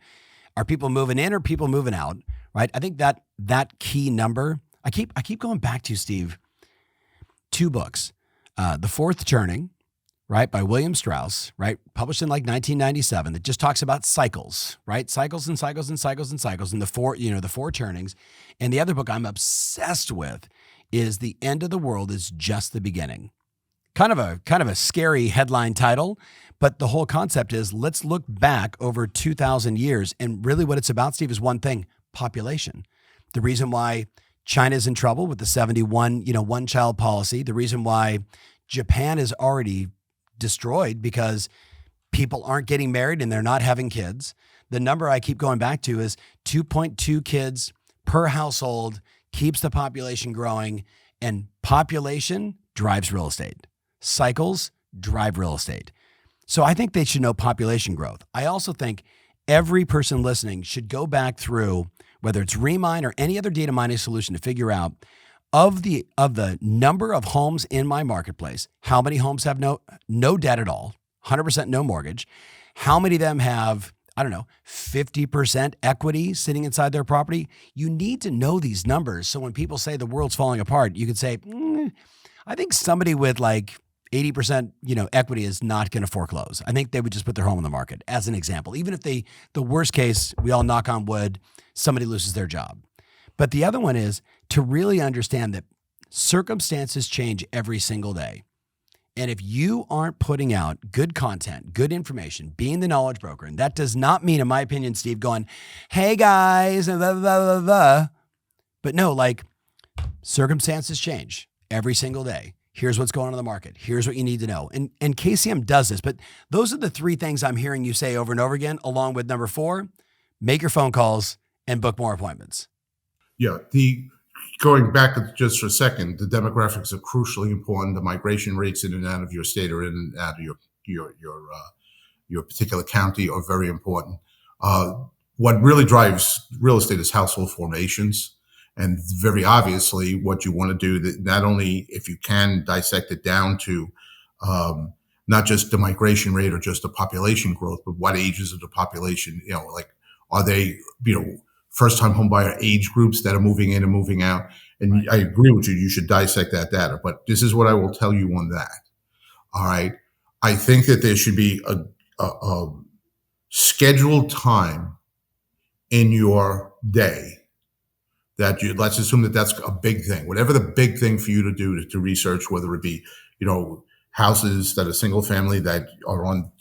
Are people moving in or people moving out? Right? I think that key number, I keep going back to, Steve, 2 books. The Fourth Turning, right, by William Strauss, right, published in like 1997, that just talks about cycles, right, cycles and cycles and cycles and cycles, and the four turnings. And the other book I'm obsessed with is The End of the World is Just the Beginning. Kind of a scary headline title, but the whole concept is let's look back over 2,000 years, and really what it's about, Steve, is one thing: population. The reason why China's in trouble with the 71, one-child policy, the reason why Japan is already destroyed because people aren't getting married and they're not having kids. The number I keep going back to is 2.2 kids per household keeps the population growing, and population drives real estate. Cycles drive real estate. So I think they should know population growth. I also think every person listening should go back through, whether it's Remine or any other data mining solution, to figure out of the number of homes in my marketplace, how many homes have no debt at all, 100% no mortgage, how many of them have, 50% equity sitting inside their property. You need to know these numbers, so when people say the world's falling apart, you could say, I think somebody with like 80%, equity is not going to foreclose. I think they would just put their home on the market, as an example. Even if the worst case, we all knock on wood, somebody loses their job. But the other one is to really understand that circumstances change every single day. And if you aren't putting out good content, good information, being the knowledge broker, and that does not mean, in my opinion, Steve, going, hey guys, blah, blah, blah, blah. But no, like, circumstances change every single day. Here's what's going on in the market. Here's what you need to know. And KCM does this, but those are the three things I'm hearing you say over and over again, along with number 4, make your phone calls and book more appointments. Yeah, going back just for a second, the demographics are crucially important. The migration rates in and out of your state or in and out of your particular county are very important. What really drives real estate is household formations. And very obviously, what you want to do, that not only, if you can, dissect it down to not just the migration rate or just the population growth, but what ages of the population, are they, first-time homebuyer age groups that are moving in and moving out. And right. I agree with you. You should dissect that data. But this is what I will tell you on that. All right. I think that there should be a scheduled time in your day that let's assume that that's a big thing. Whatever the big thing for you to do to research, whether it be, houses that are single family that are on,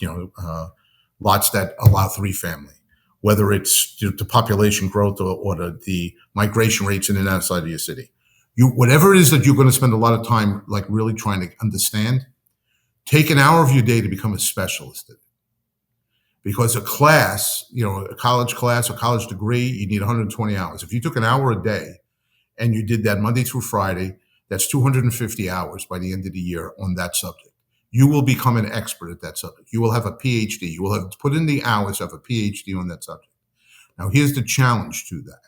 lots that allow 3 family. Whether it's the population growth or the migration rates in and outside of your city. Whatever it is that you're going to spend a lot of time like really trying to understand, take an hour of your day to become a specialist in it. Because a class, a college class or college degree, you need 120 hours. If you took an hour a day and you did that Monday through Friday, that's 250 hours by the end of the year on that subject. You will become an expert at that subject. You will have a PhD. You will have put in the hours of a PhD on that subject. Now, here's the challenge to that.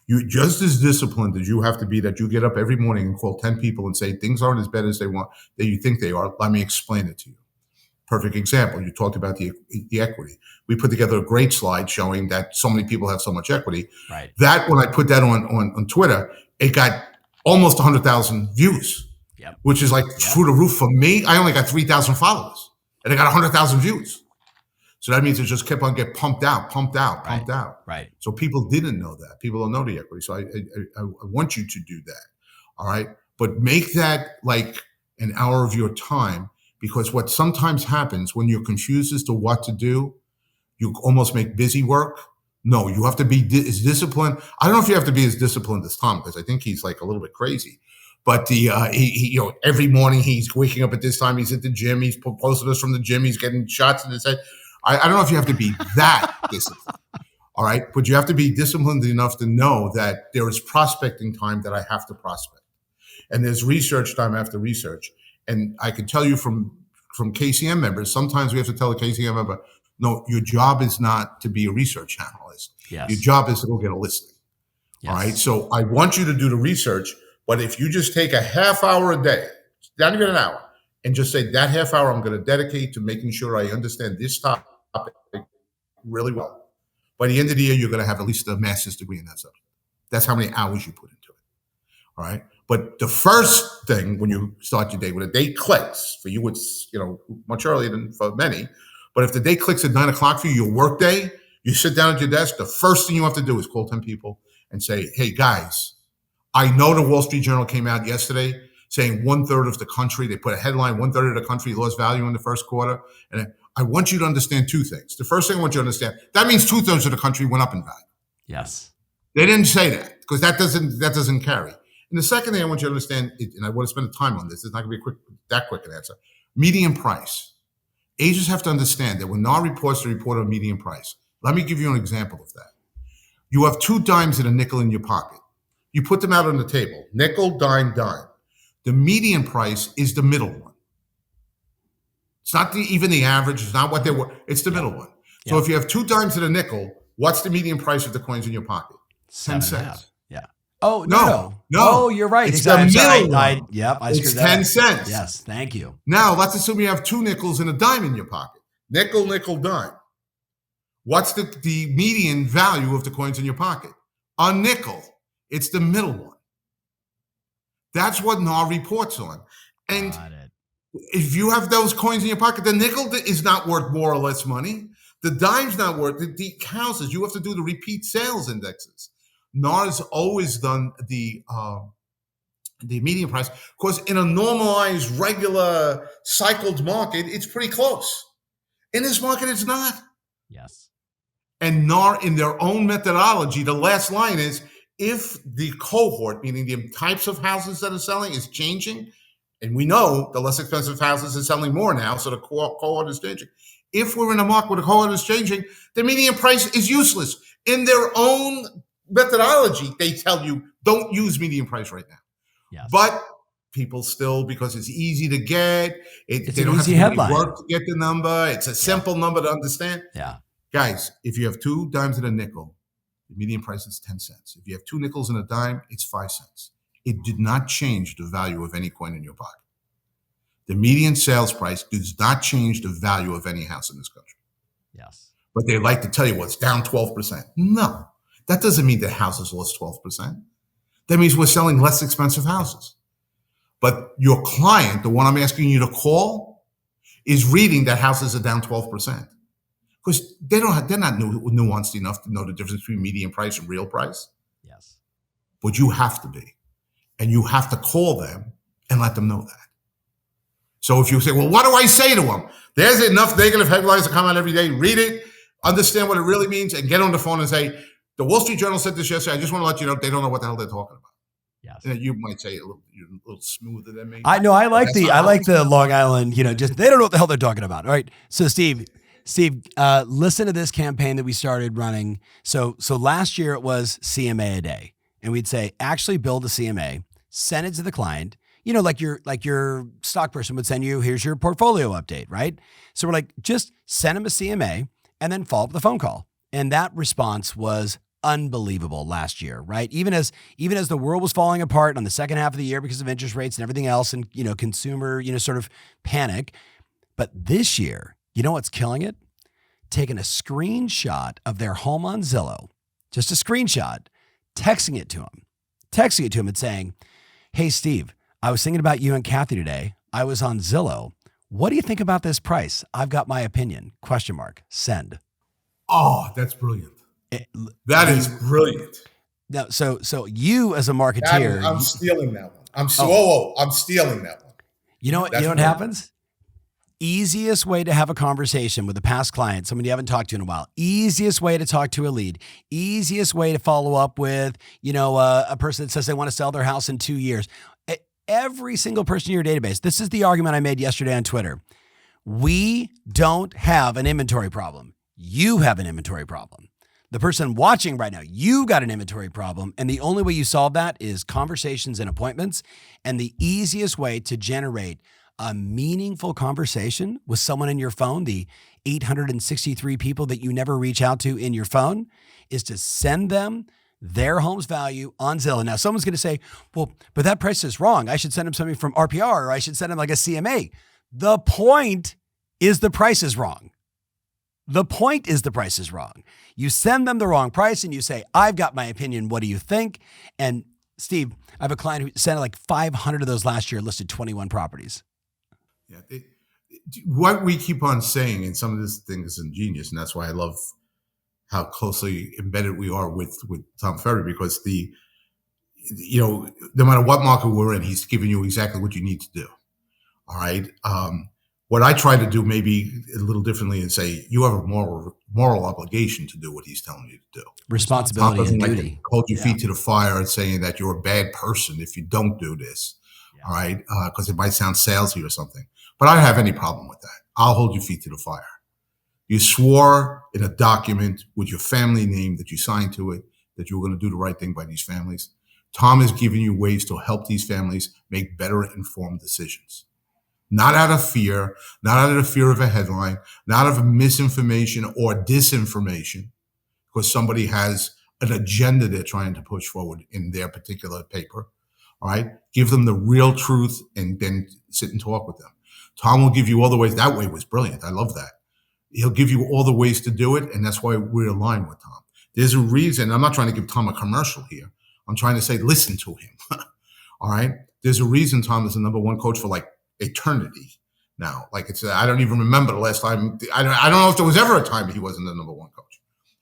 You're just as disciplined as you have to be that you get up every morning and call 10 people and say, things aren't as bad as that you think they are. Let me explain it to you. Perfect example. You talked about the equity. We put together a great slide showing that so many people have so much equity. Right. That, when I put that on Twitter, it got almost 100,000 views. Yep. Which is like through the roof for me. I only got 3,000 followers and I got 100,000 views. So that means it just kept on getting pumped out. Right. So people didn't know that. People don't know the equity. So I want you to do that. All right. But make that like an hour of your time, because what sometimes happens when you're confused as to what to do, you almost make busy work. No, you have to be as disciplined. I don't know if you have to be as disciplined as Tom, because I think he's like a little bit crazy. But he every morning he's waking up at this time. He's at the gym. He's posting us from the gym. He's getting shots in his head. I don't know if you have to be that disciplined. All right. But you have to be disciplined enough to know that there is prospecting time that I have to prospect. And there's research time after research. And I can tell you from KCM members, sometimes we have to tell a KCM member, no, your job is not to be a research analyst. Yes. Your job is to go get a listing. Yes. All right. So I want you to do the research. But if you just take a half hour a day, not even an hour, and just say that half hour I'm going to dedicate to making sure I understand this topic really well. By the end of the year, you're going to have at least a master's degree in that subject. That's how many hours you put into it. All right. But the first thing when you start your day, when a day clicks, for you it's much earlier than for many, but if the day clicks at 9 o'clock for you, your work day, you sit down at your desk, the first thing you have to do is call 10 people and say, hey guys, I know the Wall Street Journal came out yesterday saying 1/3 of the country, they put a headline, 1/3 of the country lost value in the first quarter. And I want you to understand two things. The first thing I want you to understand, that means 2/3 of the country went up in value. Yes. They didn't say that because that doesn't carry. And the second thing I want you to understand, and I want to spend time on this, it's not going to be that quick an answer. Median price. Agents have to understand that when NAR reports, they report on median price. Let me give you an example of that. You have 2 dimes and a nickel in your pocket. You put them out on the table, nickel, dime, dime. The median price is the middle one. It's not even the average. It's not what they were. It's the middle one. So if you have 2 dimes and a nickel, what's the median price of the coins in your pocket? 10 cents. Yeah. Oh, no. Oh, you're right. It's exactly. the middle one. I it's screwed that 10 up. cents. Yes, thank you. Now, let's assume you have 2 nickels and a dime in your pocket. Nickel, nickel, dime. What's the median value of the coins in your pocket? A nickel. It's the middle one. That's what NAR reports on. And if you have those coins in your pocket, the nickel is not worth more or less money. The dime's not worth it. The houses, you have to do the repeat sales indexes. NAR's always done the median price because in a normalized, regular, cycled market, it's pretty close. In this market, it's not. Yes. And NAR, in their own methodology, the last line is, if the cohort, meaning the types of houses that are selling, is changing, and we know the less expensive houses are selling more now, so the cohort is changing. If we're in a market where the cohort is changing, the median price is useless. In their own methodology, they tell you, don't use median price right now. Yes. But people still, because it's easy to get, it's they an don't have easy to headline. work to get the number. It's a simple number to understand. Yeah. Guys, if you have 2 dimes and a nickel, the median price is 10 cents. If you have 2 nickels and a dime, it's 5 cents. It did not change the value of any coin in your pocket. The median sales price does not change the value of any house in this country. Yes. But they like to tell you, well, it's down 12%. No, that doesn't mean that houses lost 12%. That means we're selling less expensive houses. But your client, the one I'm asking you to call, is reading that houses are down 12%. Because they're not nuanced enough to know the difference between median price and real price. Yes. But you have to be. And you have to call them and let them know that. So if you say, well, what do I say to them? There's enough negative headlines that come out every day. Read it, understand what it really means, and get on the phone and say, the Wall Street Journal said this yesterday. I just want to let you know they don't know what the hell they're talking about. Yes. And you might say you're a little smoother than me. I like the Long Island, just they don't know what the hell they're talking about. All right. So Steve, listen to this campaign that we started running. So last year it was CMA a day, and we'd say, actually build a CMA, send it to the client, like your stock person would send you, here's your portfolio update, right? So we're like, just send them a CMA and then follow up with a phone call. And that response was unbelievable last year, right? Even as the world was falling apart on the second half of the year because of interest rates and everything else and, consumer, sort of panic. But this year, you know what's killing it? Taking a screenshot of their home on Zillow, just a screenshot, texting it to him and saying, hey, Steve, I was thinking about you and Kathy today. I was on Zillow. What do you think about this price? I've got my opinion. ? Send. Oh, that's brilliant. That is brilliant. Now, so you as a marketeer, I'm stealing that one. I'm stealing that one. You know what happens? Easiest way to have a conversation with a past client, someone you haven't talked to in a while. Easiest way to talk to a lead. Easiest way to follow up with, a person that says they want to sell their house in 2 years. Every single person in your database. This is the argument I made yesterday on Twitter. We don't have an inventory problem. You have an inventory problem. The person watching right now, you got an inventory problem. And the only way you solve that is conversations and appointments. And the easiest way to generate a meaningful conversation with someone in your phone, the 863 people that you never reach out to in your phone, is to send them their home's value on Zillow. Now, someone's going to say, well, but that price is wrong. I should send them something from RPR, or I should send them like a CMA. The point is the price is wrong. The point is the price is wrong. You send them the wrong price and you say, I've got my opinion. What do you think? And Steve, I have a client who sent like 500 of those last year, listed 21 properties. Yeah. What we keep on saying, and some of this thing is ingenious, and that's why I love how closely embedded we are with Tom Ferry, because no matter what market we're in, he's giving you exactly what you need to do. All right. What I try to do maybe a little differently and say, you have a moral obligation to do what he's telling you to do. Responsibility and duty. Like hold your feet to the fire and saying that you're a bad person if you don't do this. Yeah. All right. Because it might sound salesy or something, but I don't have any problem with that. I'll hold your feet to the fire. You swore in a document with your family name that you signed to it, that you were going to do the right thing by these families. Tom is giving you ways to help these families make better informed decisions. Not out of fear, not out of the fear of a headline, not out of misinformation or disinformation, because somebody has an agenda they're trying to push forward in their particular paper. All right. Give them the real truth and then sit and talk with them. Tom will give you all the ways. That way was brilliant. I love that. He'll give you all the ways to do it. And that's why we're aligned with Tom. There's a reason. I'm not trying to give Tom a commercial here. I'm trying to say, listen to him. All right. There's a reason Tom is the number one coach for like eternity now. Like I don't even remember the last time. I don't know if there was ever a time that he wasn't the number one coach.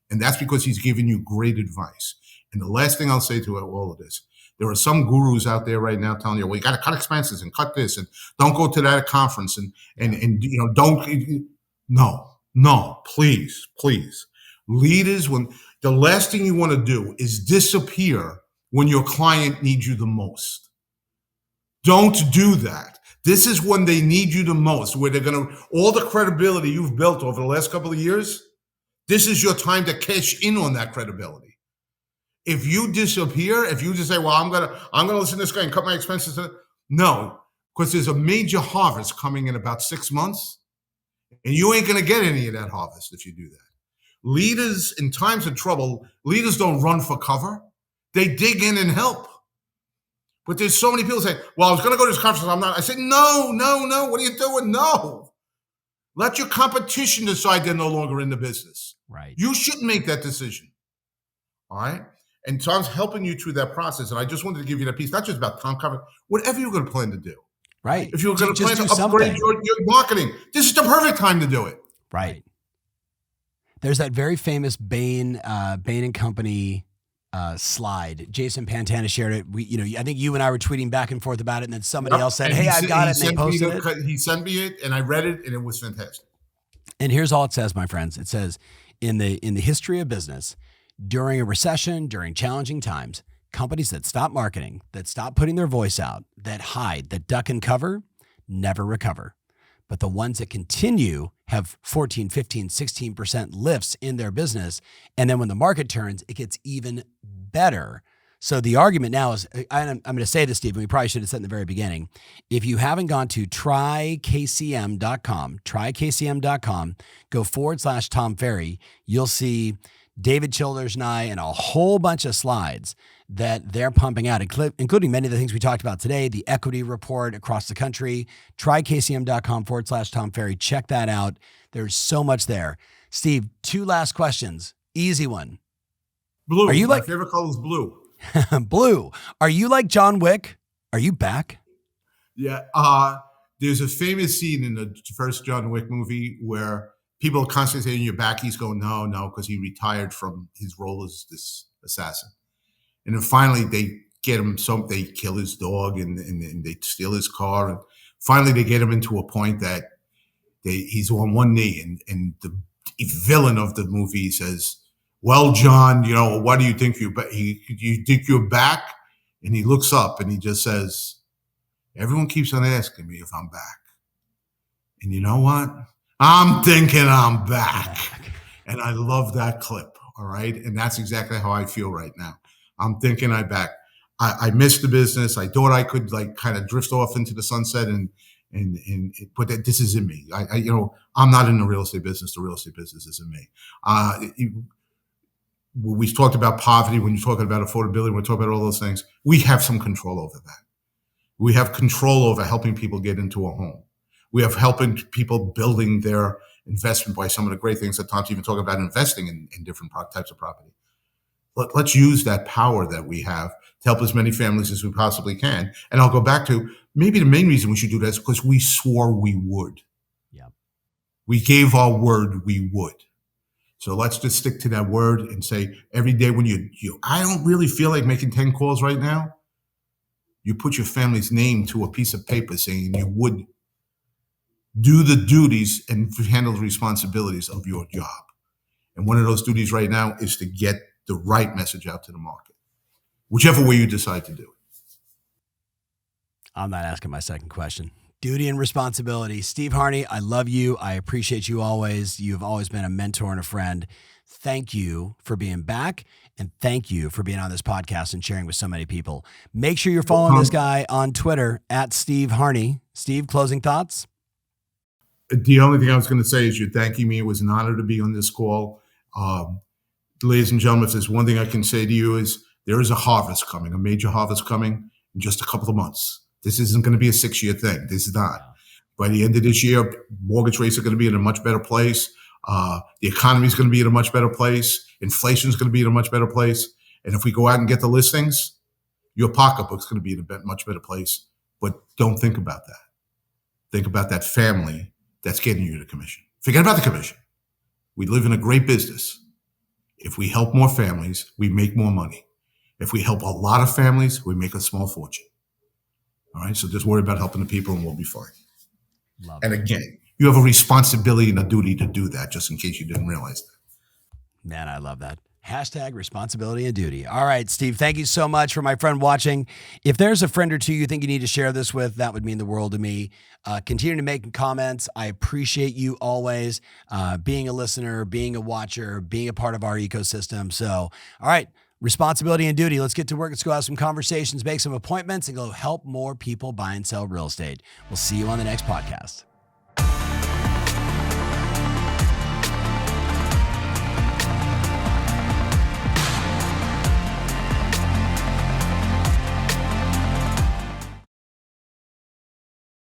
And that's because he's giving you great advice. And the last thing I'll say to all of this, there are some gurus out there right now telling you, well, you got to cut expenses and cut this and don't go to that conference and don't. No, please. Leaders, when the last thing you want to do is disappear when your client needs you the most. Don't do that. This is when they need you the most, where they're going to, all the credibility you've built over the last couple of years, this is your time to cash in on that credibility. If you disappear, if you just say, well, I'm going to listen to this guy and cut my expenses. No, because there's a major harvest coming in about 6 months, and you ain't going to get any of that harvest if you do that. Leaders in times of trouble, leaders don't run for cover. They dig in and help. But there's so many people say, well, I was going to go to this conference. I'm not. I said, no. What are you doing? No. Let your competition decide they're no longer in the business. Right. You shouldn't make that decision. All right. And Tom's helping you through that process. And I just wanted to give you that piece, not just about Tom Cover, whatever you're going to plan to do. Right. If you're going to plan to upgrade your marketing, this is the perfect time to do it. Right. There's that very famous Bain and Company slide. Jason Pantana shared it. I think you and I were tweeting back and forth about it, and then somebody else said, "Hey, I've got it," and they posted it. He sent me it, and I read it, and it was fantastic. And here's all it says, my friends. It says, in the history of business, during a recession, during challenging times, companies that stop marketing, that stop putting their voice out, that hide, that duck and cover, never recover. But the ones that continue have 14, 15, 16% lifts in their business. And then when the market turns, it gets even better. So the argument now is, I'm going to say this, Steve, and we probably should have said in the very beginning. If you haven't gone to trykcm.com, go /Tom Ferry, you'll see David Childers and I and a whole bunch of slides that they're pumping out, including many of the things we talked about today, the equity report across the country. trykcm.com /Tom Ferry. Check that out. There's so much there. Steve, 2 last questions. Easy one. Blue. Are you my favorite color is blue. Blue. Are you like John Wick? Are you back? Yeah. There's a famous scene in the first John Wick movie where people are constantly saying, "You're back." He's going, no, because he retired from his role as this assassin. And then finally they get him, they kill his dog and they steal his car. And finally they get him into a point that he's on one knee and the villain of the movie says, "Well, John, what do you think you think you're back?" And he looks up and he just says, "Everyone keeps on asking me if I'm back. And you know what? I'm thinking I'm back." And I love that clip. All right. And that's exactly how I feel right now. I'm thinking I'm back. I missed the business. I thought I could kind of drift off into the sunset but this is in me. I'm not in the real estate business. The real estate business is in me. We've talked about poverty. When you're talking about affordability, when we're talking about all those things, we have some control over that. We have control over helping people get into a home. We have helping people building their investment by some of the great things that Tom's even talking about investing in different types of property. Let's use that power that we have to help as many families as we possibly can. And I'll go back to maybe the main reason we should do that is because we swore we would. Yeah. We gave our word we would. So let's just stick to that word and say every day when you I don't really feel like making 10 calls right now. You put your family's name to a piece of paper saying you would do the duties and handle the responsibilities of your job. And one of those duties right now is to get the right message out to the market, whichever way you decide to do it. I'm not asking my second question. Duty and responsibility. Steve Harney, I love you. I appreciate you always. You've always been a mentor and a friend. Thank you for being back, and thank you for being on this podcast and sharing with so many people. Make sure you're following this guy on Twitter at Steve Harney. Steve, closing thoughts? The only thing I was going to say is you're thanking me. It was an honor to be on this call. Ladies and gentlemen, if there's one thing I can say to you is there is a harvest coming, a major harvest coming in just a couple of months. This isn't going to be a 6-year thing. This is not. By the end of this year, mortgage rates are going to be in a much better place. The economy is going to be in a much better place. Inflation is going to be in a much better place. And if we go out and get the listings, your pocketbook's going to be in a much better place. But don't think about that. Think about that family that's getting you the commission. Forget about the commission. We live in a great business. If we help more families, we make more money. If we help a lot of families, we make a small fortune. All right, so just worry about helping the people and we'll be fine. Love and it. Again, you have a responsibility and a duty to do that, just in case you didn't realize that. Man, I love that. Hashtag responsibility and duty. All right, Steve, thank you so much for my friend watching. If there's a friend or two you think you need to share this with, that would mean the world to me. Continue to make comments. I appreciate you always being a listener, being a watcher, being a part of our ecosystem. So, all right, responsibility and duty. Let's get to work. Let's go have some conversations, make some appointments, and go help more people buy and sell real estate. We'll see you on the next podcast.